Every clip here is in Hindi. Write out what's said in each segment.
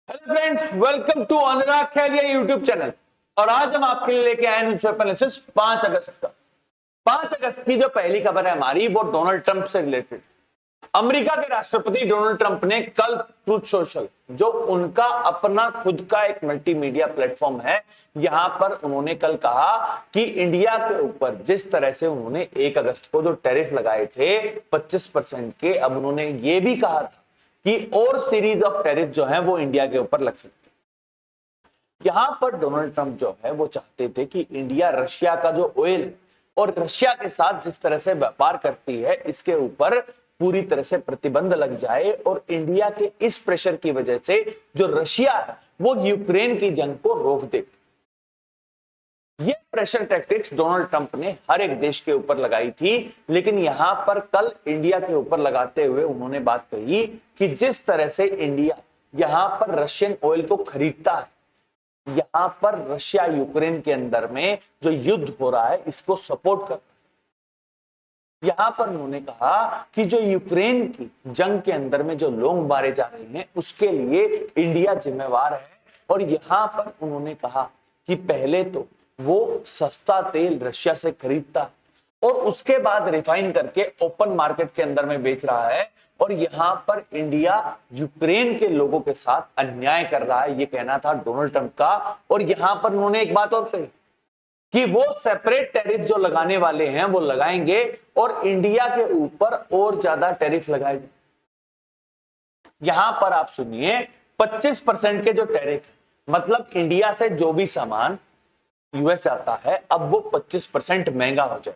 Hello friends, welcome to Anurag Khairiya YouTube channel. और आज हम आपके लिए लेके आए न्यूज़पेपर एनालिसिस 5 अगस्त का। 5 अगस्त की जो पहली खबर है हमारी, वो डोनाल्ड ट्रंप से रिलेटेड। अमेरिका के राष्ट्रपति डोनाल्ड ट्रंप ने कल ट्रूथ सोशल, जो उनका अपना खुद का एक मल्टीमीडिया प्लेटफॉर्म है, यहां पर उन्होंने कल कहा कि इंडिया के ऊपर जिस तरह से उन्होंने 1 अगस्त को जो टैरिफ लगाए थे 25% के, अब उन्होंने ये भी कहा था कि और सीरीज ऑफ टैरिफ जो है वो इंडिया के ऊपर लग सकते हैं। यहां पर डोनाल्ड ट्रंप जो है वो चाहते थे कि इंडिया रशिया का जो ऑयल और रशिया के साथ जिस तरह से व्यापार करती है, इसके ऊपर पूरी तरह से प्रतिबंध लग जाए और इंडिया के इस प्रेशर की वजह से जो रशिया है वो यूक्रेन की जंग को रोक दे। ये प्रेशर टैक्टिक्स डोनाल्ड ट्रंप ने हर एक देश के ऊपर लगाई थी, लेकिन यहां पर कल इंडिया के ऊपर लगाते हुए उन्होंने बात कही कि जिस तरह से इंडिया यहां पर रशियन ऑयल को खरीदता है, यहां पर रशिया यूक्रेन के अंदर में जो युद्ध हो रहा है इसको सपोर्ट कर, यहां पर उन्होंने कहा कि जो यूक्रेन की जंग के अंदर में जो लोग मारे जा रहे हैं उसके लिए इंडिया जिम्मेवार है। और यहां पर उन्होंने कहा कि पहले तो वो सस्ता तेल रशिया से खरीदता और उसके बाद रिफाइन करके ओपन मार्केट के अंदर में बेच रहा है, और यहां पर इंडिया यूक्रेन के लोगों के साथ अन्याय कर रहा है, ये कहना था डोनाल्ड ट्रंप का। और यहां पर उन्होंने एक बात और कही कि वो सेपरेट टैरिफ जो लगाने वाले हैं वो लगाएंगे और इंडिया के ऊपर और ज्यादा टैरिफ लगाएंगे। यहां पर आप सुनिए, 25% के जो टैरिफ, मतलब इंडिया से जो भी सामान यूएस जाता है अब वो 25% महंगा हो जाए।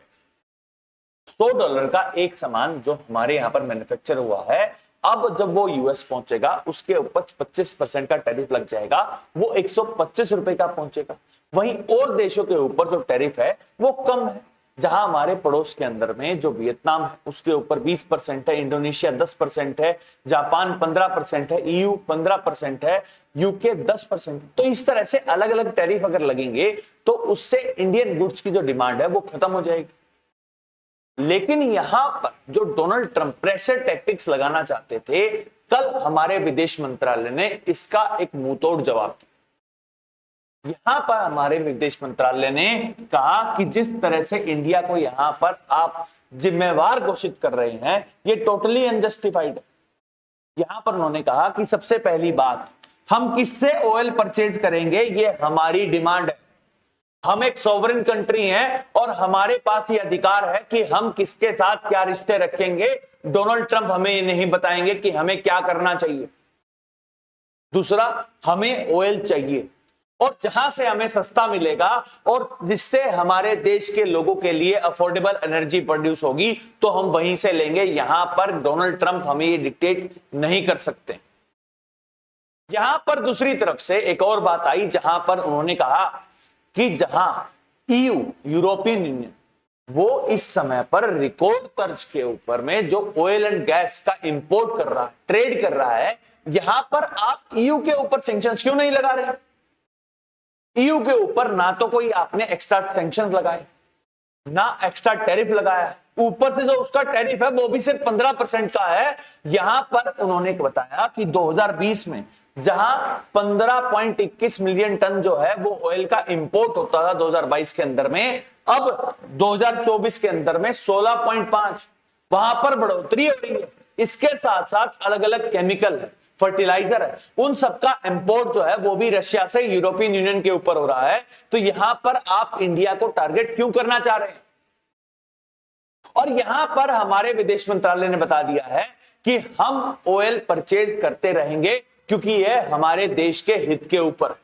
$100 का एक सामान जो हमारे यहां पर मैन्युफैक्चर हुआ है, अब जब वो यूएस पहुंचेगा उसके ऊपर 25% का टैरिफ लग जाएगा, वो 125 रुपए का पहुंचेगा। वहीं और देशों के ऊपर जो टैरिफ है वो कम है, जहां हमारे पड़ोस के अंदर में जो वियतनाम है उसके ऊपर 20% है, इंडोनेशिया 10% है, जापान 15% है, ईयू 15% है, यूके 10%। तो इस तरह से अलग अलग टैरिफ अगर लगेंगे तो उससे इंडियन गुड्स की जो डिमांड है वो खत्म हो जाएगी। लेकिन यहां पर जो डोनाल्ड ट्रंप प्रेशर टैक्टिक्स लगाना चाहते थे, कल हमारे विदेश मंत्रालय ने इसका एक मुंहतोड़ जवाब दिया। यहां पर हमारे विदेश मंत्रालय ने कहा कि जिस तरह से इंडिया को यहां पर आप जिम्मेवार घोषित कर रहे हैं, ये टोटली अनजस्टिफाइड है। यहां पर उन्होंने कहा कि सबसे पहली बात, हम किससे ऑयल परचेज करेंगे ये हमारी डिमांड है। हम एक सॉवरेन कंट्री हैं और हमारे पास ये अधिकार है कि हम किसके साथ क्या रिश्ते रखेंगे। डोनाल्ड ट्रंप हमें ये नहीं बताएंगे कि हमें क्या करना चाहिए। दूसरा, हमें ऑयल चाहिए और जहां से हमें सस्ता मिलेगा और जिससे हमारे देश के लोगों के लिए अफोर्डेबल एनर्जी प्रोड्यूस होगी तो हम वहीं से लेंगे। यहां पर डोनाल्ड ट्रंप हमें ये डिक्टेट नहीं कर सकते। यहां पर दूसरी तरफ से एक और बात आई, जहां पर उन्होंने कहा कि जहां ईयू यूरोपियन यूनियन वो इस समय पर रिकॉर्ड तर्ज के ऊपर में जो ऑयल एंड गैस का इंपोर्ट कर रहा है, ट्रेड कर रहा है, यहां पर आप ईयू के ऊपर सैंक्शंस क्यों नहीं लगा रहे? ईयू के ऊपर ना तो कोई आपने एक्स्ट्रा सैंक्शंस लगाए, ना एक्स्ट्रा टैरिफ लगाया, ऊपर से जो उसका टैरिफ है वो भी सिर्फ 15% का है। यहां पर उन्होंने बताया कि 2020 में जहां 15.21 मिलियन टन जो है वो ऑयल का इंपोर्ट होता था 2022 के अंदर में, अब 2024 के अंदर में 16.5, वहां पर बढ़ोतरी हो रही है। इसके साथ साथ अलग अलग केमिकल है, फर्टिलाइजर है, उन सबका इंपोर्ट जो है वो भी रशिया से यूरोपियन यूनियन के ऊपर हो रहा है। तो यहां पर आप इंडिया को टारगेट क्यों करना चाह रहे हैं? और यहां पर हमारे विदेश मंत्रालय ने बता दिया है कि हम ऑयल परचेज करते रहेंगे क्योंकि यह हमारे देश के हित के ऊपर है।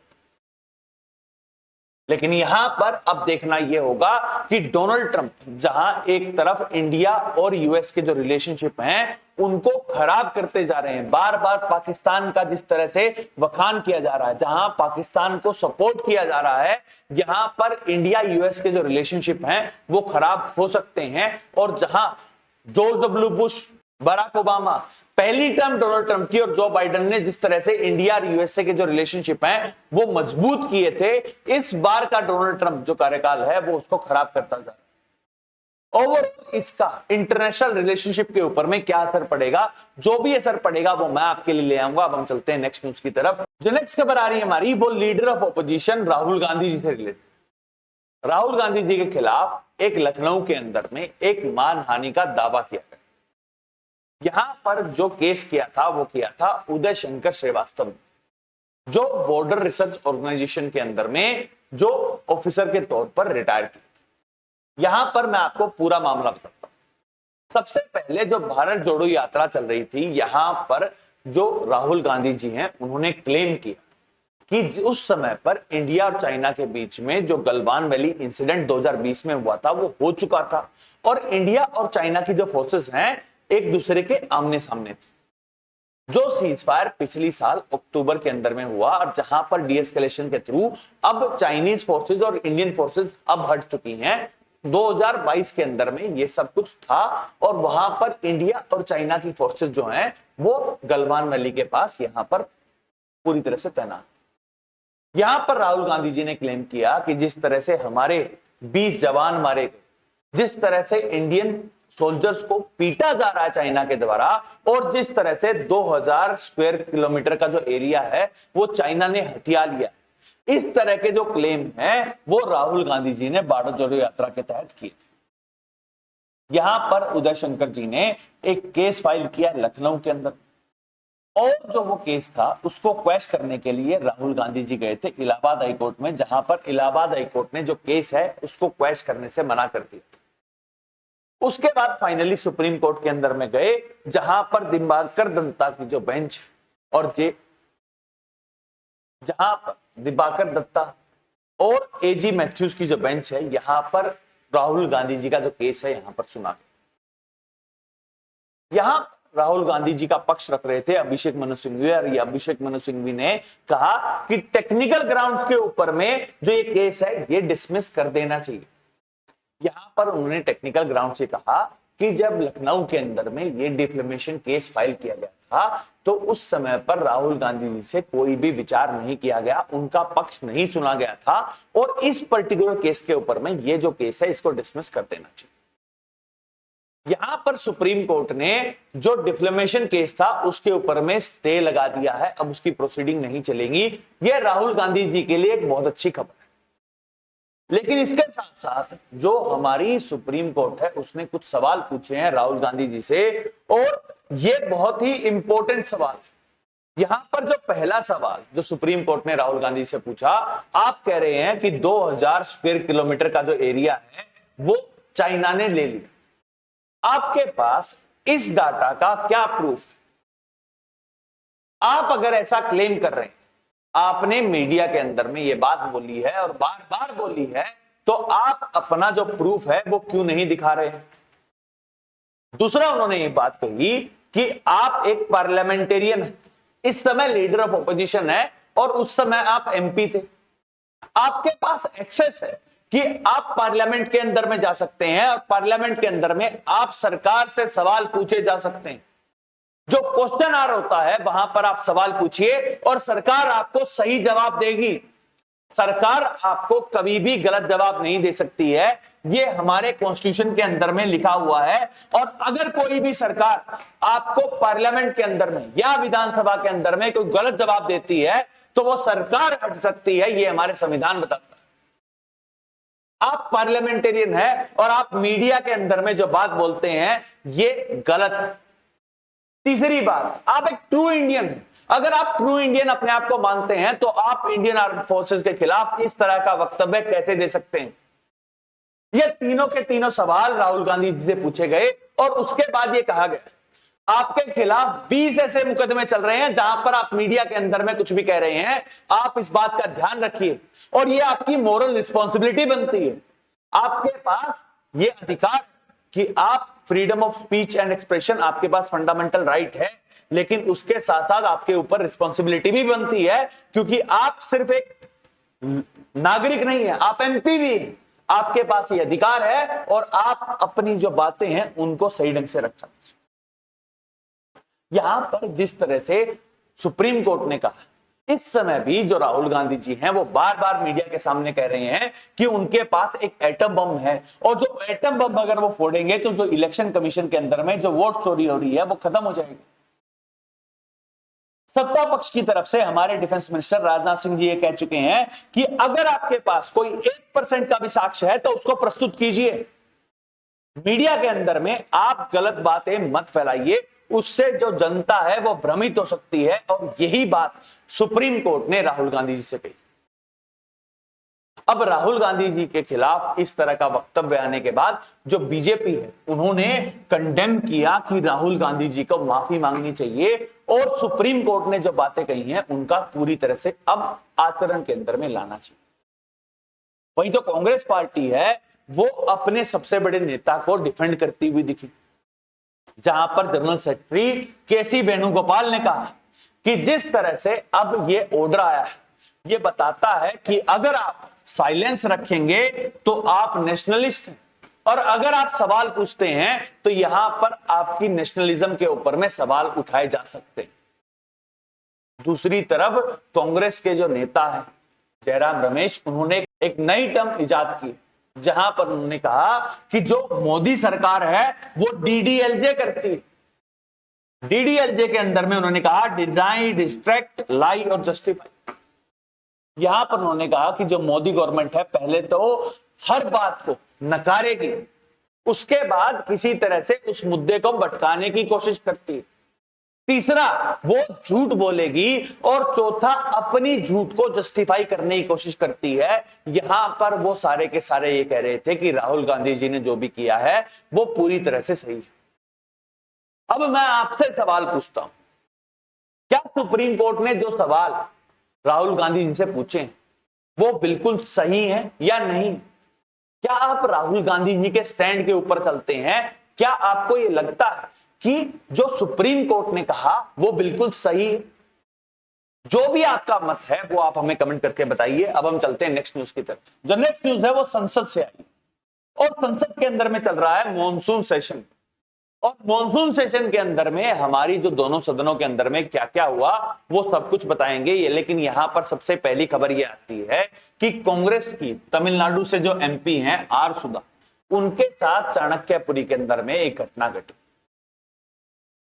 लेकिन यहां पर अब देखना यह होगा कि डोनाल्ड ट्रंप जहां एक तरफ इंडिया और यूएस के जो रिलेशनशिप हैं उनको खराब करते जा रहे हैं, बार बार पाकिस्तान का जिस तरह से वखान किया जा रहा है, जहां पाकिस्तान को सपोर्ट किया जा रहा है, यहां पर इंडिया यूएस के जो रिलेशनशिप हैं वो खराब हो सकते हैं। और जहां George W Bush, Barack Obama, पहली टर्म डोनाल्ड ट्रंप की और जो बाइडेन ने जिस तरह से इंडिया और यूएसए के जो रिलेशनशिप हैं वो मजबूत किए थे, इस बार का डोनाल्ड ट्रंप जो कार्यकाल है वो उसको खराब करता जा रहा है। ओवरऑल इसका इंटरनेशनल रिलेशनशिप के ऊपर में क्या असर पड़ेगा, जो भी असर पड़ेगा वो मैं आपके लिए ले आऊंगा। अब हम चलते हैं नेक्स्ट न्यूज की तरफ। जो नेक्स्ट खबर आ रही है हमारी, वो leader of opposition Rahul Gandhi ji से रिलेटेड। राहुल गांधी जी के खिलाफ एक लखनऊ के अंदर में एक मानहानि का दावा किया गया। यहां पर जो केस किया था वो किया था उदय शंकर श्रीवास्तव, जो बॉर्डर रिसर्च ऑर्गेनाइजेशन के अंदर में जो ऑफिसर के तौर पर रिटायर किया था। यहां पर मैं आपको पूरा मामला बताता हूं। सबसे पहले जो भारत जोड़ो यात्रा चल रही थी, यहां पर जो राहुल गांधी जी हैं उन्होंने क्लेम किया कि उस समय पर इंडिया और चाइना के बीच में जो गलवान वैली इंसिडेंट 2020 में हुआ था वो हो चुका था, और इंडिया और चाइना की जो फोर्सेस हैं एक दूसरे के आमने सामने थी। जो सीज फायर पिछली साल अक्टूबर के अंदर में हुआ, और जहां पर डीएस्केलेशन के थ्रू अब चाइनीज फोर्सेस और इंडियन फोर्सेस अब हट चुकी हैं। 2022 के अंदर में ये सब कुछ था, और वहां पर इंडिया और चाइना की फोर्सेस जो हैं वो गलवान वैली के पास यहां पर पूरी तरह से तैनात। यहां पर राहुल गांधी जी ने क्लेम किया कि जिस तरह से हमारे 20 जवान मारे गए, जिस तरह से इंडियन सोल्जर्स को पीटा जा रहा है चाइना के द्वारा, और जिस तरह से 2000 स्क्वायर किलोमीटर का जो एरिया है वो चाइना ने हथिया लिया, इस तरह के जो क्लेम हैं वो राहुल गांधी जी ने भारत जोड़ो यात्रा के तहत किए थे। यहां पर उदय शंकर जी ने एक केस फाइल किया लखनऊ के अंदर, और जो वो केस था उसको क्वैश करने के लिए राहुल गांधी जी गए थे इलाहाबाद हाईकोर्ट में, जहां पर इलाहाबाद हाईकोर्ट ने जो केस है उसको क्वैश करने से मना कर दिया। उसके बाद फाइनली सुप्रीम कोर्ट के अंदर में गए, जहां पर दिबाकर दत्ता की जो बेंच और जहां पर दिबाकर दत्ता और एजी मैथ्यूज की जो बेंच है, यहां पर राहुल गांधी जी का जो केस है यहां पर सुना। यहां राहुल गांधी जी का पक्ष रख रहे थे अभिषेक मनु सिंघवी, और ये अभिषेक मनु सिंघवी ने कहा कि टेक्निकल ग्राउंड्स के ऊपर में जो ये केस है ये डिसमिस कर देना चाहिए। यहां पर उन्होंने टेक्निकल ग्राउंड से कहा कि जब लखनऊ के अंदर में ये डिफेमेशन केस फाइल किया गया था तो उस समय पर राहुल गांधी जी से कोई भी विचार नहीं किया गया, उनका पक्ष नहीं सुना गया था, और इस पर्टिकुलर केस के ऊपर में ये जो केस है इसको डिसमिस कर देना चाहिए। यहां पर सुप्रीम कोर्ट ने जो डिफेमेशन केस था उसके ऊपर में स्टे लगा दिया है, अब उसकी प्रोसीडिंग नहीं चलेगी। यह राहुल गांधी जी के लिए एक बहुत अच्छी खबर है। लेकिन इसके साथ साथ जो हमारी सुप्रीम कोर्ट है उसने कुछ सवाल पूछे हैं राहुल गांधी जी से, और ये बहुत ही इंपॉर्टेंट सवाल। यहां पर जो पहला सवाल जो सुप्रीम कोर्ट ने राहुल गांधी से पूछा, आप कह रहे हैं कि 2000 स्क्वायर किलोमीटर का जो एरिया है वो चाइना ने ले लिया, आपके पास इस डाटा का क्या प्रूफ है? आप अगर ऐसा क्लेम कर रहे हैं, आपने मीडिया के अंदर में ये बात बोली है और बार बार बोली है, तो आप अपना जो प्रूफ है वो क्यों नहीं दिखा रहे हैं? दूसरा उन्होंने ये बात कही कि आप एक पार्लियामेंटेरियन हैं, इस समय लीडर ऑफ ऑपोजिशन है, और उस समय आप एमपी थे, आपके पास एक्सेस है कि आप पार्लियामेंट के अंदर में जा सकते हैं, और पार्लियामेंट के अंदर में आप सरकार से सवाल पूछे जा सकते हैं। जो क्वेश्चन आर होता है वहां पर आप सवाल पूछिए और सरकार आपको सही जवाब देगी। सरकार आपको कभी भी गलत जवाब नहीं दे सकती है, ये हमारे कॉन्स्टिट्यूशन के अंदर में लिखा हुआ है। और अगर कोई भी सरकार आपको पार्लियामेंट के अंदर में या विधानसभा के अंदर में कोई गलत जवाब देती है तो वो सरकार हट सकती है, ये हमारे संविधान बताता है। आप पार्लियामेंटेरियन है और आप मीडिया के अंदर में जो बात बोलते हैं ये गलत है। तीसरी बात, आप एक ट्रू इंडियन हैं। अगर आप ट्रू इंडियन अपने आप को मानते हैं तो आप इंडियन आर्म फोर्सेस के खिलाफ इस तरह का वक्तव्य कैसे दे सकते हैं? ये तीनों के तीनों सवाल राहुल गांधी जी से पूछे गए, और उसके बाद ये कहा गया आपके खिलाफ 20 ऐसे मुकदमे चल रहे हैं जहां पर आप मीडिया के अंदर में कुछ भी कह रहे हैं। आप इस बात का ध्यान रखिए, और ये आपकी मोरल रिस्पॉन्सिबिलिटी बनती है। आपके पास ये अधिकार कि आप freedom of speech and expression, आपके पास फंडामेंटल राइट है, लेकिन उसके साथ साथ आपके ऊपर रिस्पॉन्सिबिलिटी भी बनती है, क्योंकि आप सिर्फ एक नागरिक नहीं है, आप एमपी भी हैं। आपके पास ये अधिकार है और आप अपनी जो बातें हैं उनको सही ढंग से रखना। यहां पर जिस तरह से सुप्रीम कोर्ट ने कहा इस समय भी जो राहुल गांधी जी हैं वो बार बार मीडिया के सामने कह रहे हैं कि उनके पास एक एटम बम है, और जो एटम बम अगर वो फोड़ेंगे तो जो इलेक्शन कमीशन के अंदर में जो वोट चोरी हो रही है वो खत्म हो जाएगी। सत्ता पक्ष की तरफ से हमारे डिफेंस मिनिस्टर राजनाथ सिंह जी ये कह चुके हैं कि अगर आपके पास कोई 1% का भी साक्ष्य है तो उसको प्रस्तुत कीजिए। मीडिया के अंदर में आप गलत बातें मत फैलाइए, उससे जो जनता है वो भ्रमित हो सकती है। और यही बात सुप्रीम कोर्ट ने राहुल गांधी जी से कही। अब राहुल गांधी जी के खिलाफ इस तरह का वक्तव्य आने के बाद जो बीजेपी है उन्होंने कंडेम किया कि राहुल गांधी जी को माफी मांगनी चाहिए, और सुप्रीम कोर्ट ने जो बातें कही हैं उनका पूरी तरह से अब आचरण के अंदर में लाना चाहिए। वहीं जो कांग्रेस पार्टी है वो अपने सबसे बड़े नेता को डिफेंड करती हुई दिखी, जहां पर जनरल सेक्रेटरी केसी वेणुगोपाल ने कहा कि जिस तरह से अब ये ऑर्डर आया है ये बताता है कि अगर आप साइलेंस रखेंगे तो आप नेशनलिस्ट हैं, और अगर आप सवाल पूछते हैं तो यहां पर आपकी नेशनलिज्म के ऊपर में सवाल उठाए जा सकते हैं। दूसरी तरफ कांग्रेस के जो नेता हैं जयराम रमेश, उन्होंने एक नई टर्म इजाद की जहां पर उन्होंने कहा कि जो मोदी सरकार है वो डीडीएलजे करती है। डीडीएलजे के अंदर में उन्होंने कहा डिजाइन, डिस्ट्रैक्ट, लाई और जस्टिफाई। यहां पर उन्होंने कहा कि जो मोदी गवर्नमेंट है पहले तो हर बात को नकारेगी, उसके बाद किसी तरह से उस मुद्दे को भटकाने की कोशिश करती है, तीसरा वो झूठ बोलेगी, और चौथा अपनी झूठ को जस्टिफाई करने की कोशिश करती है। यहां पर वो सारे के सारे ये कह रहे थे कि राहुल गांधी जी ने जो भी किया है वो पूरी तरह से सही है। अब मैं आपसे सवाल पूछता हूं, क्या सुप्रीम कोर्ट ने जो सवाल राहुल गांधी जी से पूछे वो बिल्कुल सही है या नहीं? क्या आप राहुल गांधी जी के स्टैंड के ऊपर चलते हैं? क्या आपको ये लगता है कि जो सुप्रीम कोर्ट ने कहा वो बिल्कुल सही है? जो भी आपका मत है वो आप हमें कमेंट करके बताइए। अब हम चलते हैं नेक्स्ट न्यूज की तरफ। जो नेक्स्ट न्यूज है वो संसद से आई, और संसद के अंदर में चल रहा है मॉनसून सेशन, और मॉनसून सेशन के अंदर में हमारी जो दोनों सदनों के अंदर में क्या क्या हुआ वो सब कुछ बताएंगे ये। लेकिन यहां पर सबसे पहली खबर ये आती है कि कांग्रेस की तमिलनाडु से जो एमपी हैं आर सुधा, उनके साथ चाणक्यपुरी के अंदर में एक घटना घटी।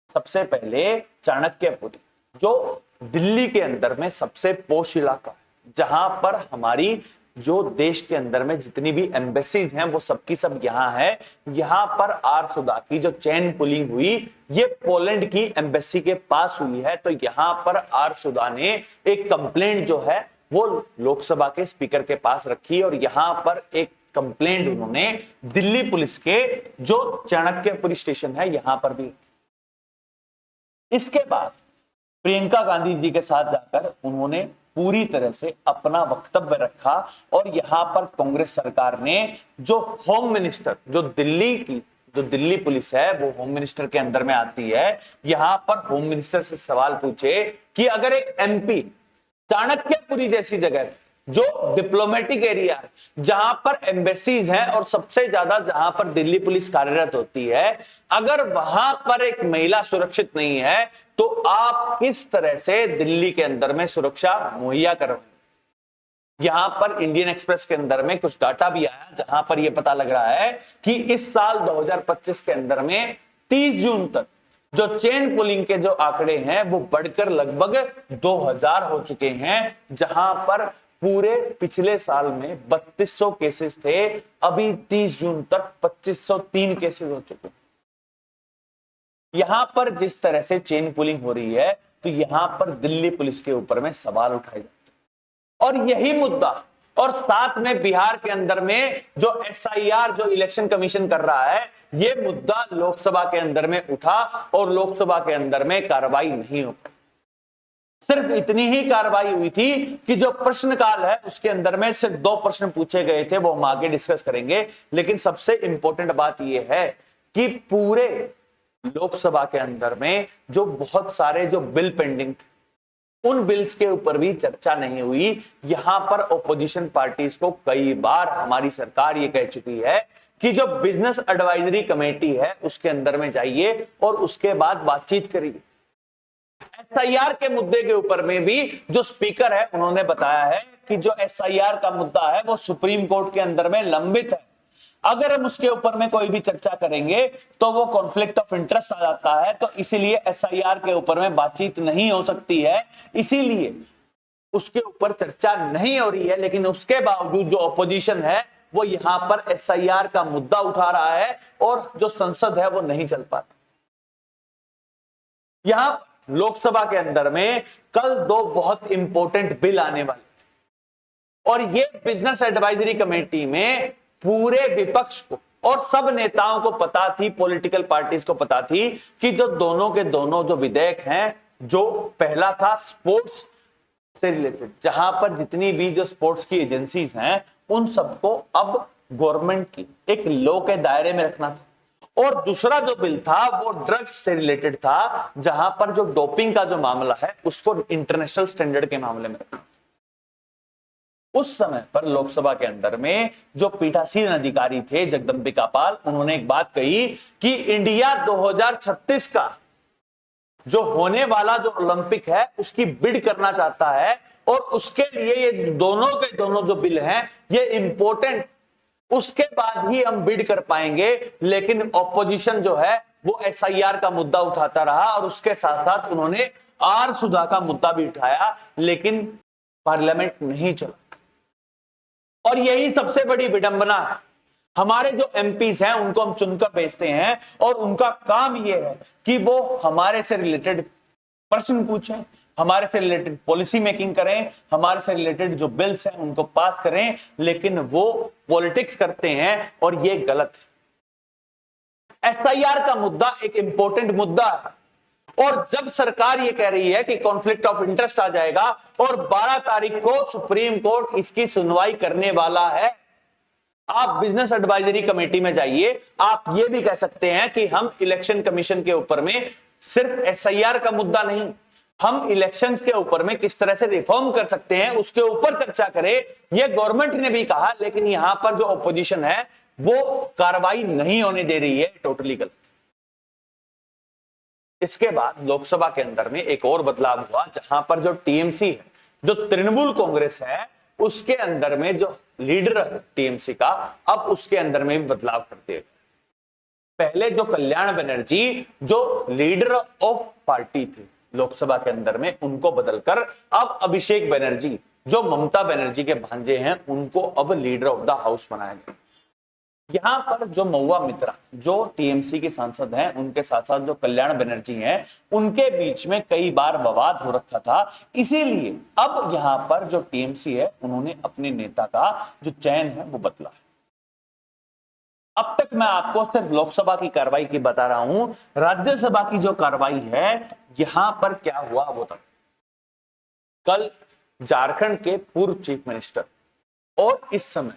सबसे पहले चाणक्यपुरी जो दिल्ली के अंदर में सबसे पोश इलाका है, जहां पर हमारी जो देश के अंदर में जितनी भी एम्बेसीज हैं वो सबकी सब यहां है। यहां पर आर सुधा की जो चेन पुलिंग हुई ये पोलैंड की एम्बेसी के पास हुई है। तो यहां पर आर सुधा ने एक कंप्लेंट जो है वो लोकसभा के स्पीकर के पास रखी, और यहां पर एक कंप्लेंट उन्होंने दिल्ली पुलिस के जो चाणक्यपुरी स्टेशन है यहां पर भी। इसके बाद प्रियंका गांधी जी के साथ जाकर उन्होंने पूरी तरह से अपना वक्तव्य रखा, और यहां पर कांग्रेस सरकार ने जो होम मिनिस्टर, जो दिल्ली पुलिस है वो होम मिनिस्टर के अंदर में आती है, यहां पर होम मिनिस्टर से सवाल पूछे कि अगर एक एमपी चाणक्यपुरी जैसी जगह जो डिप्लोमेटिक एरिया है, जहां पर एम्बेसीज हैं और सबसे ज्यादा जहां पर दिल्ली पुलिस कार्यरत होती है, अगर वहां पर एक महिला सुरक्षित नहीं है तो आप किस तरह से दिल्ली के अंदर में सुरक्षा मुहैया करवाएंगे? यहां पर इंडियन एक्सप्रेस के अंदर में कुछ डाटा भी आया जहां पर यह पता लग रहा है कि इस साल 2025 के अंदर में 30 जून तक जो चेन पुलिंग के जो आंकड़े हैं वो बढ़कर लगभग 2000 हो चुके हैं, जहां पर पूरे पिछले साल में 3200 केसेस थे, अभी 30 जून तक 2503 केसेस हो चुके। यहां पर जिस तरह से चेन पुलिंग हो रही है तो यहां पर दिल्ली पुलिस के ऊपर में सवाल उठाए जाते हैं, और यही मुद्दा, और साथ में बिहार के अंदर में जो एसआईआर जो इलेक्शन कमीशन कर रहा है ये मुद्दा लोकसभा के अंदर में उठा, और लोकसभा के अंदर में कार्रवाई नहीं हो पाई। सिर्फ इतनी ही कार्रवाई हुई थी कि जो प्रश्नकाल है उसके अंदर में सिर्फ 2 प्रश्न पूछे गए थे, वो हम आगे डिस्कस करेंगे। लेकिन सबसे इंपॉर्टेंट बात यह है कि पूरे लोकसभा के अंदर में जो बहुत सारे जो बिल पेंडिंग थे उन बिल्स के ऊपर भी चर्चा नहीं हुई। यहां पर ओपोजिशन पार्टीज को कई बार हमारी सरकार ये कह चुकी है कि जो बिजनेस एडवाइजरी कमेटी है उसके अंदर में जाइए और उसके बाद बातचीत करिए। एसआईआर के मुद्दे के ऊपर में भी जो स्पीकर है उन्होंने बताया है कि जो एसआईआर का मुद्दा है वो सुप्रीम कोर्ट के अंदर में लंबित है। अगर हम उसके ऊपर में कोई भी चर्चा करेंगे तो वो कॉन्फ्लिक्ट ऑफ इंटरेस्ट आ जाता है, तो इसीलिए एसआईआर के ऊपर में बातचीत नहीं हो सकती है, इसीलिए उसके ऊपर चर्चा नहीं हो रही है। लेकिन उसके बावजूद जो ऑपोजिशन है वो यहां पर एसआईआर का मुद्दा उठा रहा है और जो संसद है वो नहीं चल पाती। यहां लोकसभा के अंदर में कल दो बहुत इंपॉर्टेंट बिल आने वाले थे और ये बिजनेस एडवाइजरी कमेटी में पूरे विपक्ष को और सब नेताओं को पता थी, पॉलिटिकल पार्टीज को पता थी कि जो दोनों के दोनों जो विधेयक हैं, जो पहला था स्पोर्ट्स से रिलेटेड, जहां पर जितनी भी जो स्पोर्ट्स की एजेंसीज हैं उन सबको अब गवर्नमेंट की एक लॉ के दायरे में रखना था, और दूसरा जो बिल था वो ड्रग्स से रिलेटेड था, जहां पर जो डोपिंग का जो मामला है उसको इंटरनेशनल स्टैंडर्ड के मामले में रखना। उस समय पर लोकसभा के अंदर में जो पीठासीन अधिकारी थे जगदंबिका पाल, उन्होंने एक बात कही कि इंडिया 2036 का जो होने वाला जो ओलंपिक है उसकी बिड करना चाहता है और उसके लिए ये दोनों के दोनों जो बिल हैं ये इंपॉर्टेंट, उसके बाद ही हम बिड कर पाएंगे। लेकिन ऑपोजिशन जो है वो एसआईआर का मुद्दा उठाता रहा और उसके साथ साथ उन्होंने आर सुधा का मुद्दा भी उठाया, लेकिन पार्लियामेंट नहीं चला। और यही सबसे बड़ी विडंबना है, हमारे जो एमपीज हैं उनको हम चुनकर भेजते हैं और उनका काम यह है कि वो हमारे से रिलेटेड प्रश्न पूछें, हमारे से रिलेटेड पॉलिसी मेकिंग करें, हमारे से रिलेटेड जो बिल्स हैं उनको पास करें, लेकिन वो पॉलिटिक्स करते हैं और ये गलत है। एसआईआर का मुद्दा एक इंपॉर्टेंट मुद्दा है और जब सरकार ये कह रही है कि कॉन्फ्लिक्ट ऑफ इंटरेस्ट आ जाएगा और 12 तारीख को सुप्रीम कोर्ट इसकी सुनवाई करने वाला है, आप बिजनेस एडवाइजरी कमेटी में जाइए, आप ये भी कह सकते हैं कि हम इलेक्शन कमीशन के ऊपर में सिर्फ एसआईआर का मुद्दा नहीं, हम इलेक्शंस के ऊपर में किस तरह से रिफॉर्म कर सकते हैं उसके ऊपर चर्चा करें। यह गवर्नमेंट ने भी कहा, लेकिन यहां पर जो ऑपोजिशन है वो कार्रवाई नहीं होने दे रही है, टोटली गलत। इसके बाद लोकसभा के अंदर में एक और बदलाव हुआ, जहां पर जो टीएमसी है, जो तृणमूल कांग्रेस है, उसके अंदर में जो लीडर है टीएमसी का, अब उसके अंदर में भी बदलाव करते हैं। पहले जो कल्याण बनर्जी जो लीडर ऑफ पार्टी थे लोकसभा के अंदर में, उनको बदलकर अब अभिषेक बनर्जी जो ममता बनर्जी के भांजे हैं उनको अब लीडर ऑफ द हाउस बनाया गया। यहां पर जो महुआ मित्रा जो टीएमसी के सांसद हैं, उनके साथ साथ जो कल्याण बनर्जी हैं, उनके बीच में कई बार विवाद हो रखा था, इसीलिए अब यहां पर जो टीएमसी है उन्होंने अपने नेता का जो चयन है वो बदला है। अब तक मैं आपको सिर्फ लोकसभा की कार्रवाई की बता रहा हूं, राज्यसभा की जो कार्रवाई है यहां पर क्या हुआ वो तक। कल झारखंड के पूर्व चीफ मिनिस्टर और इस समय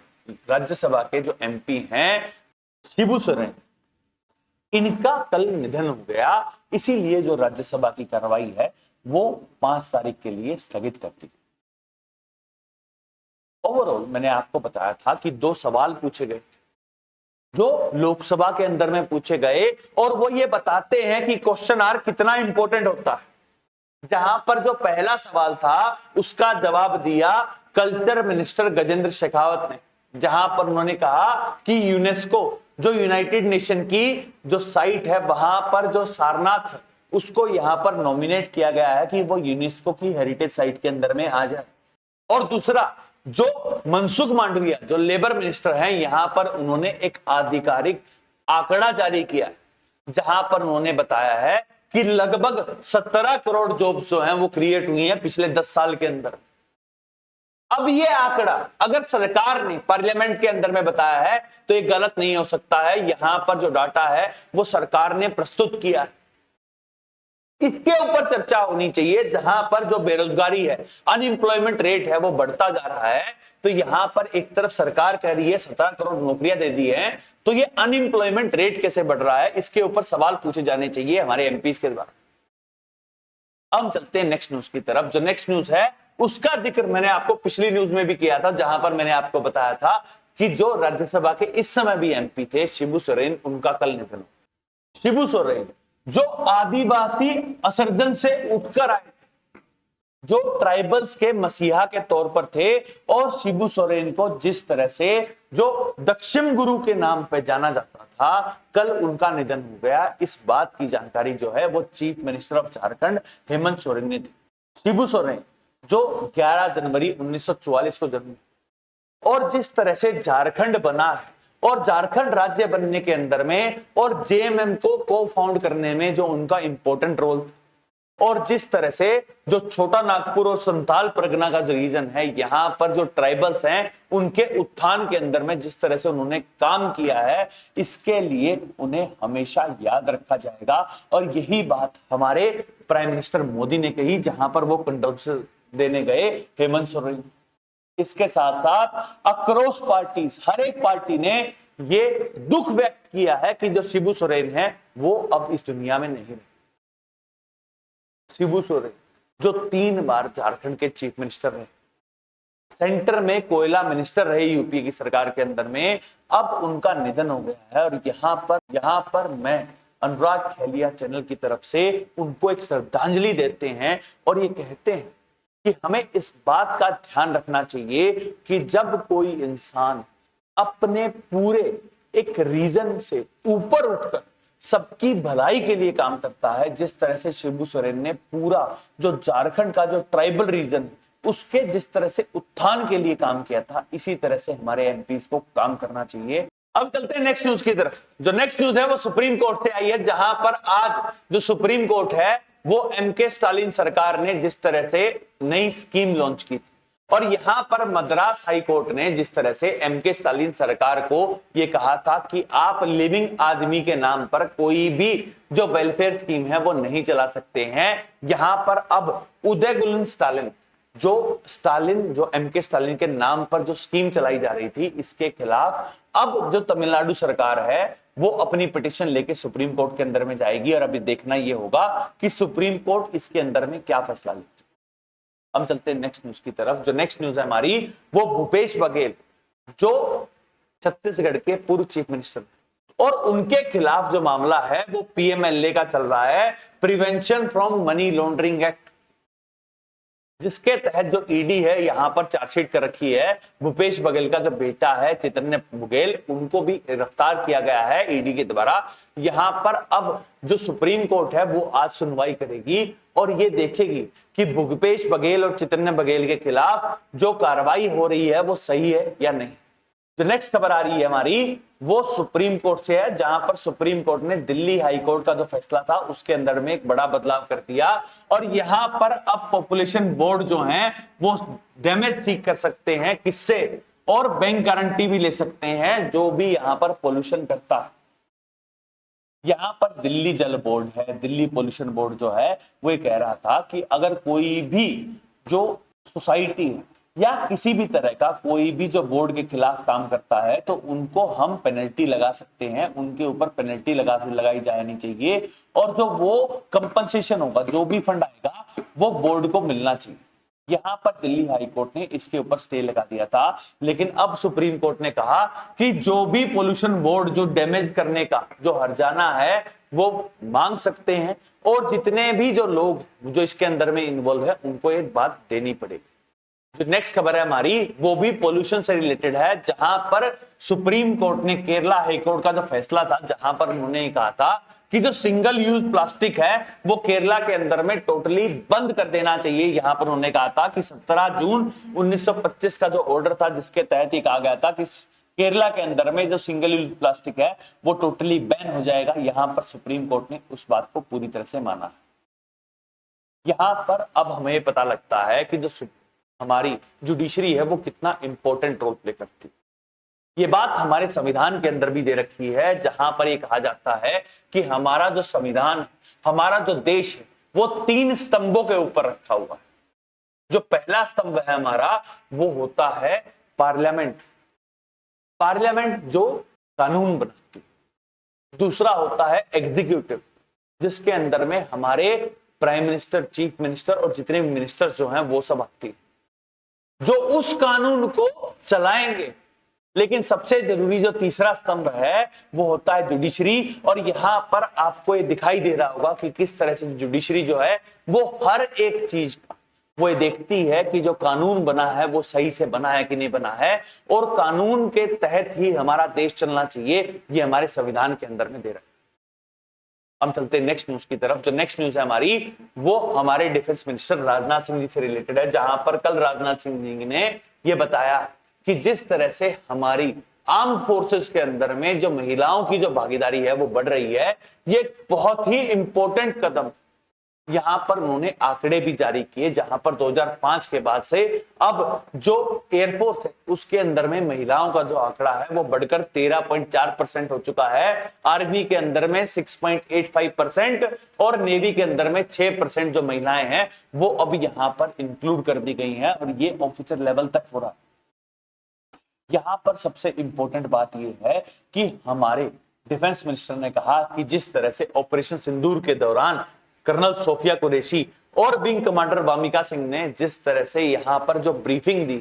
राज्यसभा के जो एमपी हैं शिबू सोरेन, इनका कल निधन हो गया, इसीलिए जो राज्यसभा की कार्रवाई है वो 5 तारीख के लिए स्थगित कर दी। ओवरऑल मैंने आपको बताया था कि 2 सवाल पूछे गए थे जो लोकसभा के अंदर में पूछे गए और वो ये बताते हैं कि क्वेश्चन आर कितना इंपॉर्टेंट होता है। जहां पर जो पहला सवाल था उसका जवाब दिया कल्चर मिनिस्टर गजेंद्र शेखावत ने, जहां पर उन्होंने कहा कि यूनेस्को जो यूनाइटेड नेशन की जो साइट है वहां पर जो सारनाथ है उसको यहां पर नॉमिनेट किया गया है कि वो यूनेस्को की हेरिटेज साइट के अंदर में आ जाए। और दूसरा जो मनसुख मांडविया जो लेबर मिनिस्टर हैं, यहां पर उन्होंने एक आधिकारिक आंकड़ा जारी किया है, जहां पर उन्होंने बताया है कि लगभग 17 करोड़ जॉब्स जो हैं वो क्रिएट हुई हैं पिछले 10 साल के अंदर। अब ये आंकड़ा अगर सरकार ने पार्लियामेंट के अंदर में बताया है तो ये गलत नहीं हो सकता है। यहां पर जो डाटा है वो सरकार ने प्रस्तुत किया है, इसके ऊपर चर्चा होनी चाहिए। जहां पर जो बेरोजगारी है, अनएम्प्लॉयमेंट रेट है वो बढ़ता जा रहा है, तो यहां पर एक तरफ सरकार कह रही है 17 करोड़ नौकरियां दे दी हैं, तो ये अनएम्प्लॉयमेंट रेट कैसे बढ़ रहा है, इसके ऊपर सवाल पूछे जाने चाहिए हमारे एमपीज के द्वारा। हम चलते हैं नेक्स्ट न्यूज की तरफ। जो नेक्स्ट न्यूज है उसका जिक्र मैंने आपको पिछली न्यूज में भी किया था, जहां पर मैंने आपको बताया था कि जो राज्यसभा के इस समय भी एमपी थे शिबू सोरेन, उनका कल निधन। शिबू सोरेन जो आदिवासी असर्जन से उठकर आए थे, जो ट्राइबल्स के मसीहा के तौर पर थे, और शिबू सोरेन को जिस तरह से जो दक्षिण गुरु के नाम पे जाना जाता था, कल उनका निधन हो गया। इस बात की जानकारी जो है वो chief minister of Jharkhand Hemant Soren ने दी। शिबू सोरेन जो 11 जनवरी 1944 को जन्मे, और जिस तरह से झारखंड बना है और झारखंड राज्य बनने के अंदर में और जेएमएम को फाउंड करने में जो उनका इंपॉर्टेंट रोल, और जिस तरह से जो छोटा नागपुर और संथाल परगना का जो रीजन है, यहां पर जो ट्राइबल्स हैं उनके उत्थान के अंदर में जिस तरह से उन्होंने काम किया है, इसके लिए उन्हें हमेशा याद रखा जाएगा। और यही बात हमारे प्राइम मिनिस्टर मोदी ने कही जहां पर वो कंडोलेंस देने गए हेमंत सोरेन। इसके साथ साथ अक्रॉस पार्टीज, हर एक पार्टी ने ये दुख व्यक्त किया है कि जो शिबू सोरेन है वो अब इस दुनिया में नहीं रहे। शिबू सोरेन जो 3 बार झारखंड के चीफ मिनिस्टर रहे, सेंटर में कोयला मिनिस्टर रहे यूपी की सरकार के अंदर में, अब उनका निधन हो गया है। और यहां पर मैं अनुराग खेलिया चैनल की तरफ से उनको एक श्रद्धांजलि देते हैं और ये कहते हैं कि हमें इस बात का ध्यान रखना चाहिए कि जब कोई इंसान अपने पूरे एक रीजन से ऊपर उठकर सबकी भलाई के लिए काम करता है, जिस तरह से शिबू सोरेन ने पूरा जो झारखंड का जो ट्राइबल रीजन उसके जिस तरह से उत्थान के लिए काम किया था, इसी तरह से हमारे एमपीज को काम करना चाहिए। अब चलते हैं नेक्स्ट न्यूज की तरफ। जो नेक्स्ट न्यूज है वो सुप्रीम कोर्ट से आई है, जहां पर आज जो सुप्रीम कोर्ट है वो एमके स्टालिन सरकार ने जिस तरह से नई स्कीम लॉन्च की थी, और यहां पर मद्रास हाई कोर्ट ने जिस तरह से एमके स्टालिन सरकार को यह कहा था कि आप लिविंग आदमी के नाम पर कोई भी जो वेलफेयर स्कीम है वो नहीं चला सकते हैं। यहां पर अब उदय गुलन स्टालिन जो एमके स्टालिन के नाम पर जो स्कीम चलाई जा रही थी, इसके खिलाफ अब जो तमिलनाडु सरकार है वो अपनी पिटीशन लेके सुप्रीम कोर्ट के अंदर में जाएगी। और अभी देखना यह होगा कि सुप्रीम कोर्ट इसके अंदर में क्या फैसला लेती है। हम चलते हैं नेक्स्ट न्यूज की तरफ। जो नेक्स्ट न्यूज है हमारी वो भूपेश बघेल जो छत्तीसगढ़ के पूर्व चीफ मिनिस्टर, और उनके खिलाफ जो मामला है वो पीएमएलए का चल रहा है, prevention from money laundering act, जिसके तहत जो ईडी है यहां पर चार्जशीट कर रखी है। भूपेश बघेल का जो बेटा है चैतन्य बघेल, उनको भी गिरफ्तार किया गया है ईडी के द्वारा। यहां पर अब जो सुप्रीम कोर्ट है वो आज सुनवाई करेगी और ये देखेगी कि भूपेश बघेल और चैतन्य बघेल के खिलाफ जो कार्रवाई हो रही है वो सही है या नहीं। जो नेक्स्ट खबर आ रही है हमारी वो सुप्रीम कोर्ट से है, जहां पर सुप्रीम कोर्ट ने दिल्ली हाई कोर्ट का जो फैसला था उसके अंदर में एक बड़ा बदलाव कर दिया, और यहां पर अब पॉपुलेशन बोर्ड जो है वो डैमेज सीख कर सकते हैं किससे, और बैंक गारंटी भी ले सकते हैं जो भी यहां पर पोल्यूशन करता है। यहां पर दिल्ली जल बोर्ड है, दिल्ली पोल्यूशन बोर्ड जो है वो ये कह रहा था कि अगर कोई भी जो सोसाइटी है या किसी भी तरह का कोई भी जो बोर्ड के खिलाफ काम करता है तो उनको हम पेनल्टी लगा सकते हैं, उनके ऊपर पेनल्टी लगाई जानी चाहिए, और जो वो कंपनसेशन होगा, जो भी फंड आएगा वो बोर्ड को मिलना चाहिए। यहां पर दिल्ली हाई कोर्ट ने इसके ऊपर स्टे लगा दिया था, लेकिन अब सुप्रीम कोर्ट ने कहा कि जो भी पोल्यूशन बोर्ड जो डैमेज करने का जो हर्जाना है वो मांग सकते हैं, और जितने भी जो लोग जो इसके अंदर में इन्वॉल्व है उनको ये बात देनी पड़ेगी। जो नेक्स्ट खबर है हमारी वो भी पोल्यूशन से रिलेटेड है, जहां पर सुप्रीम कोर्ट ने केरला हाई कोर्ट का जो फैसला था, जहां पर उन्होंने कहा था कि जो सिंगल यूज प्लास्टिक है वो केरला के अंदर में टोटली बंद कर देना चाहिए। यहां पर उन्होंने कहा था कि 17 जून 1925 का जो ऑर्डर था जिसके तहत ये कहा गया था कि केरला के अंदर में जो सिंगल यूज प्लास्टिक है वो टोटली बैन हो जाएगा। यहां पर सुप्रीम कोर्ट ने उस बात को पूरी तरह से माना। यहां पर अब हमें पता लगता है कि जो हमारी जुडिशरी है वो कितना इंपॉर्टेंट रोल प्ले करती है। ये बात हमारे संविधान के अंदर भी दे रखी है, जहां पर ये कहा जाता है कि हमारा जो संविधान है, हमारा जो देश है वो 3 स्तंभों के ऊपर रखा हुआ है। जो पहला स्तंभ है हमारा वो होता है पार्लियामेंट, पार्लियामेंट जो कानून बनाती है। दूसरा होता है एग्जीक्यूटिव, जिसके अंदर में हमारे प्राइम मिनिस्टर, चीफ मिनिस्टर और जितने भी मिनिस्टर्स जो हैं वो सब आती है, जो उस कानून को चलाएंगे, लेकिन सबसे जरूरी जो तीसरा स्तंभ है वो होता है जुडिशरी। और यहां पर आपको ये दिखाई दे रहा होगा कि किस तरह से जुडिशरी जो है वो हर एक चीज का वो ये देखती है कि जो कानून बना है वो सही से बना है कि नहीं बना है, और कानून के तहत ही हमारा देश चलना चाहिए, ये हमारे संविधान के अंदर में दे रहा है। हम चलते हैं नेक्स्ट न्यूज की तरफ। जो नेक्स्ट न्यूज है हमारी वो हमारे डिफेंस मिनिस्टर राजनाथ सिंह जी से रिलेटेड है, जहां पर कल राजनाथ सिंह जी ने ये बताया कि जिस तरह से हमारी आर्म फोर्सेस के अंदर में जो महिलाओं की जो भागीदारी है वो बढ़ रही है, ये बहुत ही इंपॉर्टेंट कदम। यहां पर उन्होंने आंकड़े भी जारी किए, जहां पर 2005 के बाद से अब जो एयरफोर्स है उसके अंदर में महिलाओं का जो आंकड़ा है वो बढ़कर 13.4% हो चुका है, आर्मी के अंदर में 6.85% और नेवी के अंदर में 6% जो महिलाएं हैं वो अब यहां पर इंक्लूड कर दी गई हैं, और ये ऑफिसर लेवल तक हो रहा है। यहां पर सबसे इंपॉर्टेंट बात यह है कि हमारे डिफेंस मिनिस्टर ने कहा कि जिस तरह से ऑपरेशन सिंदूर के दौरान कर्नल सोफिया कुरैशी और विंग कमांडर वामिका सिंह ने जिस तरह से यहां पर जो ब्रीफिंग दी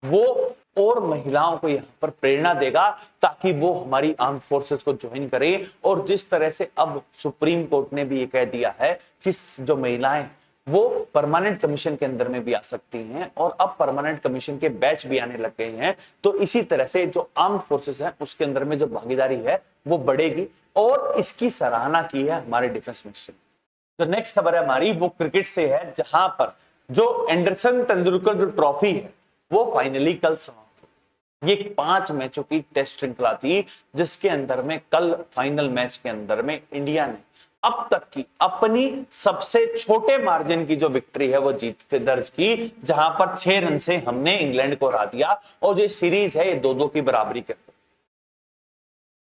वो और महिलाओं को यहां पर प्रेरणा देगा ताकि वो हमारी आर्म फोर्सेस को ज्वाइन करें। और जिस तरह से अब सुप्रीम कोर्ट ने भी ये कह दिया है कि जो महिलाएं वो परमानेंट कमीशन के अंदर में भी आ सकती हैं, और अब परमानेंट कमीशन के बैच भी आने लग गए हैं, तो इसी तरह से जो आर्म फोर्सेस है उसके अंदर में जो भागीदारी है वो बढ़ेगी, और इसकी सराहना की है हमारे डिफेंस मिनिस्टर। तो नेक्स्ट खबर है हमारी वो क्रिकेट से है, जहां पर जो एंडरसन तेंदुलकर जो ट्रॉफी है वो फाइनली कल समाप्त हुई। ये 5 मैचों की टेस्ट श्रृंखला थी, जिसके अंदर में कल फाइनल मैच के अंदर में इंडिया ने अब तक की अपनी सबसे छोटे मार्जिन की जो विक्ट्री है वो जीत के दर्ज की, जहां पर 6 रन से हमने इंग्लैंड को हरा दिया, और जो सीरीज है ये 2-2 की बराबरी करते।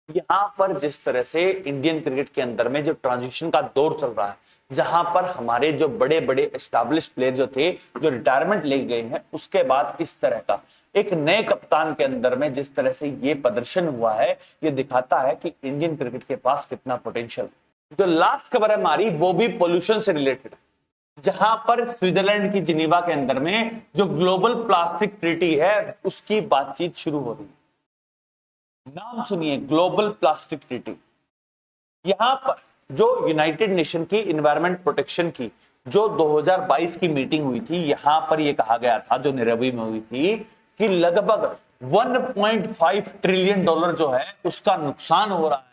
यहां पर जिस तरह से इंडियन क्रिकेट के अंदर में जो ट्रांजिशन का दौर चल रहा है, जहां पर हमारे जो बड़े बड़े एस्टैब्लिश प्लेयर जो थे जो रिटायरमेंट ले गए हैं, उसके बाद इस तरह का एक नए कप्तान के अंदर में जिस तरह से ये प्रदर्शन हुआ है, ये दिखाता है कि इंडियन क्रिकेट के पास कितना पोटेंशियल। जो लास्ट खबर है हमारी वो भी पोल्यूशन से रिलेटेड है, जहां पर स्विट्जरलैंड की जिनीवा के अंदर में जो ग्लोबल प्लास्टिक ट्रीटी है उसकी बातचीत शुरू हो रही है। नाम सुनिए, ग्लोबल प्लास्टिक ट्रीटी। यहां पर जो यूनाइटेड नेशन की एनवायरमेंट प्रोटेक्शन की जो 2022 की मीटिंग हुई थी, यहां पर यह कहा गया था, जो नैरोबी में हुई थी, कि लगभग 1.5 ट्रिलियन डॉलर जो है उसका नुकसान हो रहा है।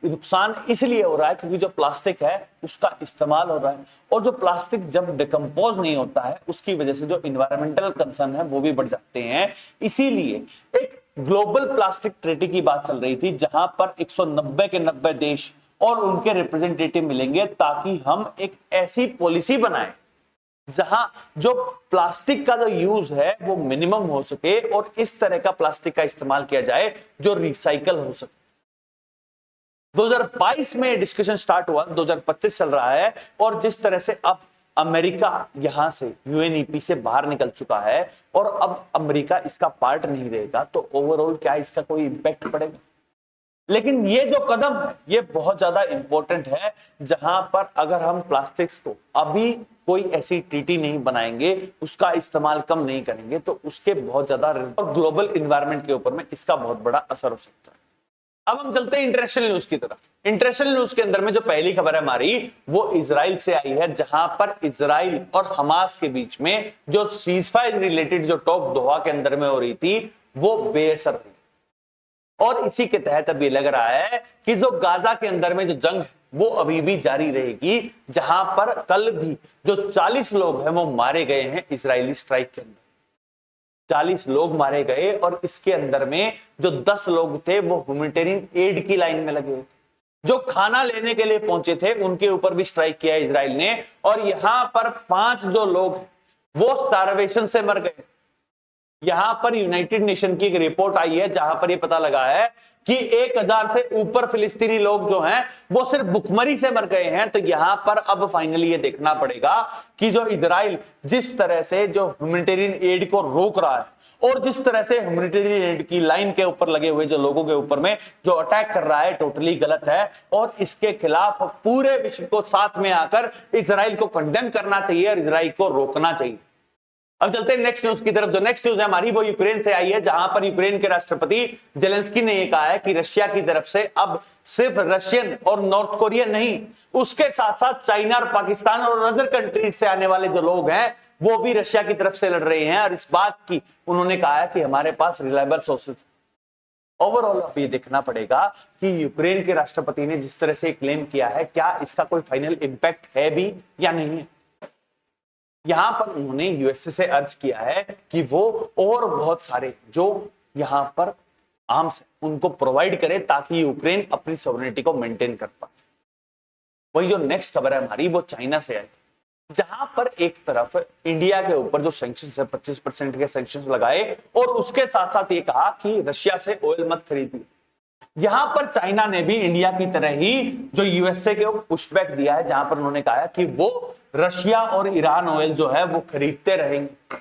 नुकसान इसलिए हो रहा है क्योंकि जो प्लास्टिक है उसका इस्तेमाल हो रहा है, और जो प्लास्टिक जब डिकम्पोज नहीं होता है उसकी वजह से जो इन्वायरमेंटल कंसर्न है वो भी बढ़ जाते हैं। इसीलिए एक ग्लोबल प्लास्टिक ट्रीटी की बात चल रही थी, जहां पर 190 के 90 देश और उनके रिप्रेजेंटेटिव मिलेंगे, ताकि हम एक ऐसी पॉलिसी बनाएं जहां जो प्लास्टिक का जो यूज है वो मिनिमम हो सके, और इस तरह का प्लास्टिक का इस्तेमाल किया जाए जो रिसाइकल हो सके। 2022 में डिस्कशन स्टार्ट हुआ, 2025 चल रहा है, और जिस तरह से अब अमेरिका यहां से यूएनईपी से बाहर निकल चुका है और अब अमेरिका इसका पार्ट नहीं रहेगा, तो ओवरऑल क्या इसका कोई इंपैक्ट पड़ेगा? लेकिन ये जो कदम है ये बहुत ज्यादा इंपॉर्टेंट है, जहां पर अगर हम प्लास्टिक्स को अभी कोई ऐसी ट्रीटी नहीं बनाएंगे, उसका इस्तेमाल कम नहीं करेंगे, तो उसके बहुत ज्यादा और ग्लोबल एनवायरनमेंट के ऊपर में इसका बहुत बड़ा असर हो सकता है। अब हम चलते हैं इंटरनेशनल न्यूज की तरफ। इंटरनेशनल न्यूज के अंदर में जो पहली खबर है हमारी वो इजराइल से आई है, जहां पर इजराइल और हमास के बीच में जो सीजफायर रिलेटेड जो टॉक दोहा के अंदर में हो रही थी वो बेअसर हुई, और इसी के तहत अब ये लग रहा है कि जो गाजा के अंदर में जो जंग है वो अभी भी जारी रहेगी, जहां पर कल भी जो 40 लोग हैं वो मारे गए हैं इजरायली स्ट्राइक के अंदर। 40 लोग मारे गए, और इसके अंदर में जो 10 लोग थे वो ह्यूमैनिटेरियन एड की लाइन में लगे हुए, जो खाना लेने के लिए पहुंचे थे, उनके ऊपर भी स्ट्राइक किया इजराइल ने, और यहां पर 5 जो लोग वो स्टारवेशन से मर गए। यहां पर यूनाइटेड नेशन की एक रिपोर्ट आई है, जहां पर यह पता लगा है कि 1000 से ऊपर फिलिस्तीनी लोग जो हैं वो सिर्फ भुखमरी से मर गए हैं। तो यहां पर अब फाइनली ये देखना पड़ेगा कि जो इजराइल जिस तरह से जो ह्यूमैनिटेरियन एड को रोक रहा है, और जिस तरह से ह्यूमैनिटेरियन एड की लाइन के ऊपर लगे हुए जो लोगों के ऊपर में जो अटैक कर रहा है, टोटली गलत है, और इसके खिलाफ पूरे विश्व को साथ में आकर इजराइल को कंडेम करना चाहिए और इजराइल को रोकना चाहिए। अब चलते हैं नेक्स्ट न्यूज की तरफ। जो नेक्स्ट न्यूज है हमारी वो यूक्रेन से आई है, जहां पर यूक्रेन के राष्ट्रपति जेलेंस्की ने यह कहा है कि रशिया की तरफ से अब सिर्फ रशियन और नॉर्थ कोरियन नहीं, उसके साथ साथ चाइना और पाकिस्तान और अदर कंट्रीज से आने वाले जो लोग हैं वो भी रशिया की तरफ से लड़ रहे हैं। और इस बात की उन्होंने कहा है कि हमारे पास रिलायबल सोर्सेज। ओवरऑल अब ये देखना पड़ेगा कि यूक्रेन के राष्ट्रपति ने जिस तरह से क्लेम किया है, क्या इसका कोई फाइनल इंपैक्ट है भी या नहीं है। यहां पर उन्होंने यूएसए से अर्ज किया है कि वो और बहुत सारे जो यहां पर आर्म्स है उनको प्रोवाइड करे ताकि यूक्रेन अपनी सॉवरेनिटी को मेंटेन कर पाए। वही जो नेक्स्ट खबर है हमारी वो चाइना से आई, जहां पर एक तरफ इंडिया के ऊपर जो सैंक्शंस है 25% के सैंक्शंस लगाए और उसके साथ साथ ये कहा कि रशिया से ऑयल मत खरीदिए। यहां पर चाइना ने भी इंडिया की तरह ही जो यूएसए के पुशबैक दिया है, जहां पर उन्होंने कहा है कि वो रशिया और ईरान ऑयल जो है वो खरीदते रहेंगे।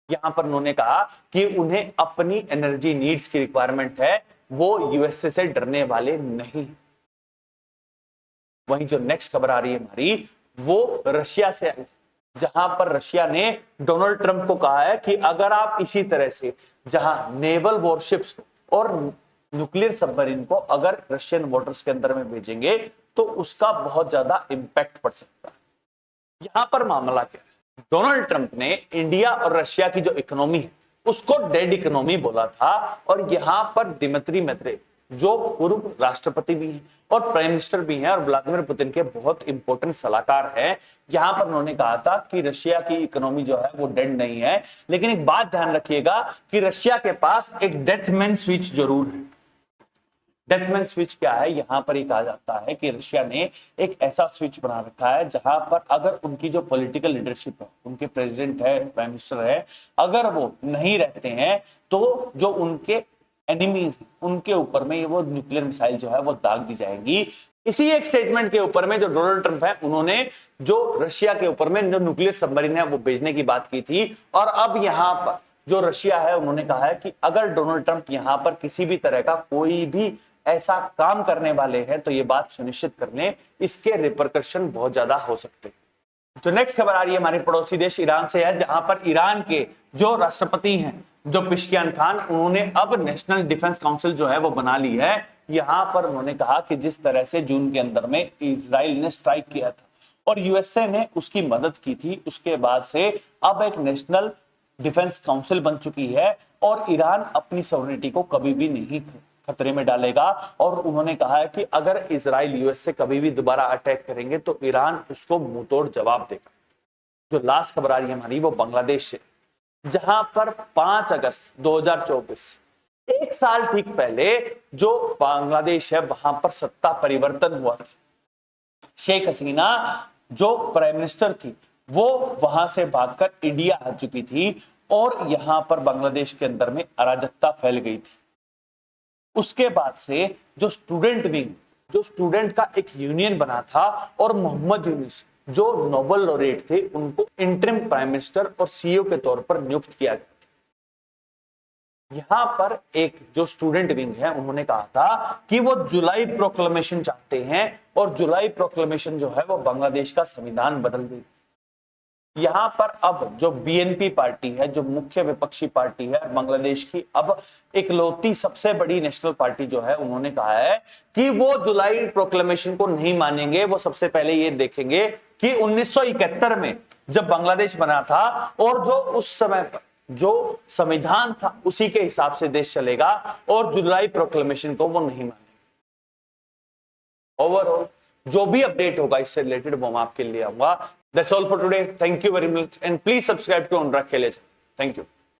यहां पर उन्होंने कहा कि उन्हें अपनी एनर्जी नीड्स की रिक्वायरमेंट है, वो यूएसए से डरने वाले नहीं। वहीं जो नेक्स्ट खबर आ रही है हमारी वो रशिया से आई, जहां पर रशिया ने डोनाल्ड ट्रंप को कहा है कि अगर आप इसी तरह से जहां नेवल वॉरशिप्स और न्यूक्लियर सबमरीन को अगर रशियन वाटर्स के अंदर में भेजेंगे तो उसका बहुत ज्यादा इंपैक्ट पड़ सकता है। यहां पर मामला क्या है, डोनाल्ड ट्रंप ने इंडिया और रशिया की जो इकोनॉमी है उसको डेड इकोनॉमी बोला था। और यहां पर दिमित्री मेदवेदेव जो पूर्व राष्ट्रपति भी हैं और प्राइम मिनिस्टर भी हैं और व्लादिमीर पुतिन के बहुत इंपॉर्टेंट सलाहकार हैं, यहां पर उन्होंने कहा था कि रशिया की इकोनॉमी जो है वो डेड नहीं है। लेकिन एक बात ध्यान रखिएगा कि रशिया के पास एक डेथमैन स्विच जरूर है। डेथमैन स्विच क्या है, यहां पर ही कहा जाता है कि रशिया ने एक ऐसा स्विच बना रखा है जहां पर अगर उनकी जो पॉलिटिकल लीडरशिप है, उनके प्रेसिडेंट है, प्राइम मिनिस्टर है, अगर वो नहीं रहते हैं तो जो उनके एनिमीज हैं उनके ऊपर में वो न्यूक्लियर मिसाइल जो है वो दाग दी जाएंगी। इसी एक स्टेटमेंट के ऊपर में जो डोनाल्ड ट्रंप है उन्होंने जो रशिया के ऊपर में जो न्यूक्लियर सबमरीन है वो भेजने की बात की थी। और अब यहां पर जो रशिया है उन्होंने कहा है कि अगर डोनाल्ड ट्रंप यहां पर किसी भी तरह का कोई भी ऐसा काम करने वाले हैं तो ये बात सुनिश्चित कर लें, इसके रिपरकशन बहुत ज्यादा हो सकते हैं। जो नेक्स्ट खबर आ रही है हमारे पड़ोसी देश ईरान से है, जहां पर ईरान के जो राष्ट्रपति हैं जो पेशकियान खान, उन्होंने अब नेशनल डिफेंस काउंसिल जो है वो बना ली है। यहां पर उन्होंने कहा कि जिस तरह से जून के अंदर में इजराइल ने स्ट्राइक किया था और यूएसए ने उसकी मदद की थी, उसके बाद से अब एक नेशनल डिफेंस काउंसिल बन चुकी है और ईरान अपनी सॉवरेनिटी को कभी भी नहीं खतरे में डालेगा। और उन्होंने कहा है कि अगर इजराइल यूएस से कभी भी दोबारा अटैक करेंगे तो ईरान उसको मुंहतोड़ जवाब देगा। जो लास्ट खबर आ रही है हमारी वो बांग्लादेश से, जहां पर 5 अगस्त 2024 एक साल ठीक पहले जो बांग्लादेश है वहां पर सत्ता परिवर्तन हुआ था। शेख हसीना जो प्राइम मिनिस्टर थी वो वहां से भागकर इंडिया आ चुकी थी और यहां पर बांग्लादेश के अंदर में अराजकता फैल गई थी। उसके बाद से जो स्टूडेंट विंग, जो स्टूडेंट का एक यूनियन बना था और मोहम्मद यूनुस जो नोबेल लॉरेट थे उनको इंटरिम प्राइम मिनिस्टर और सीईओ के तौर पर नियुक्त किया गया था। यहां पर एक जो स्टूडेंट विंग है उन्होंने कहा था कि वो जुलाई प्रोक्लेमेशन चाहते हैं और जुलाई प्रोक्लेमेशन जो है वो बांग्लादेश का संविधान बदल देगी। यहां पर अब जो बीएनपी पार्टी है जो मुख्य विपक्षी पार्टी है बांग्लादेश की, अब इकलौती सबसे बड़ी नेशनल पार्टी जो है, उन्होंने कहा है कि वो जुलाई प्रोक्लेमेशन को नहीं मानेंगे। वो सबसे पहले ये देखेंगे कि 1971 में जब बांग्लादेश बना था और जो उस समय पर जो संविधान था उसी के हिसाब से देश चलेगा और जुलाई प्रोक्लेमेशन को वो नहीं मानेंगे। ओवरऑल जो भी अपडेट होगा इससे रिलेटेड वो मैं आपके लिए आऊंगा। That's all for today. Thank you very much and please subscribe to Anurag Khele channel. Thank you.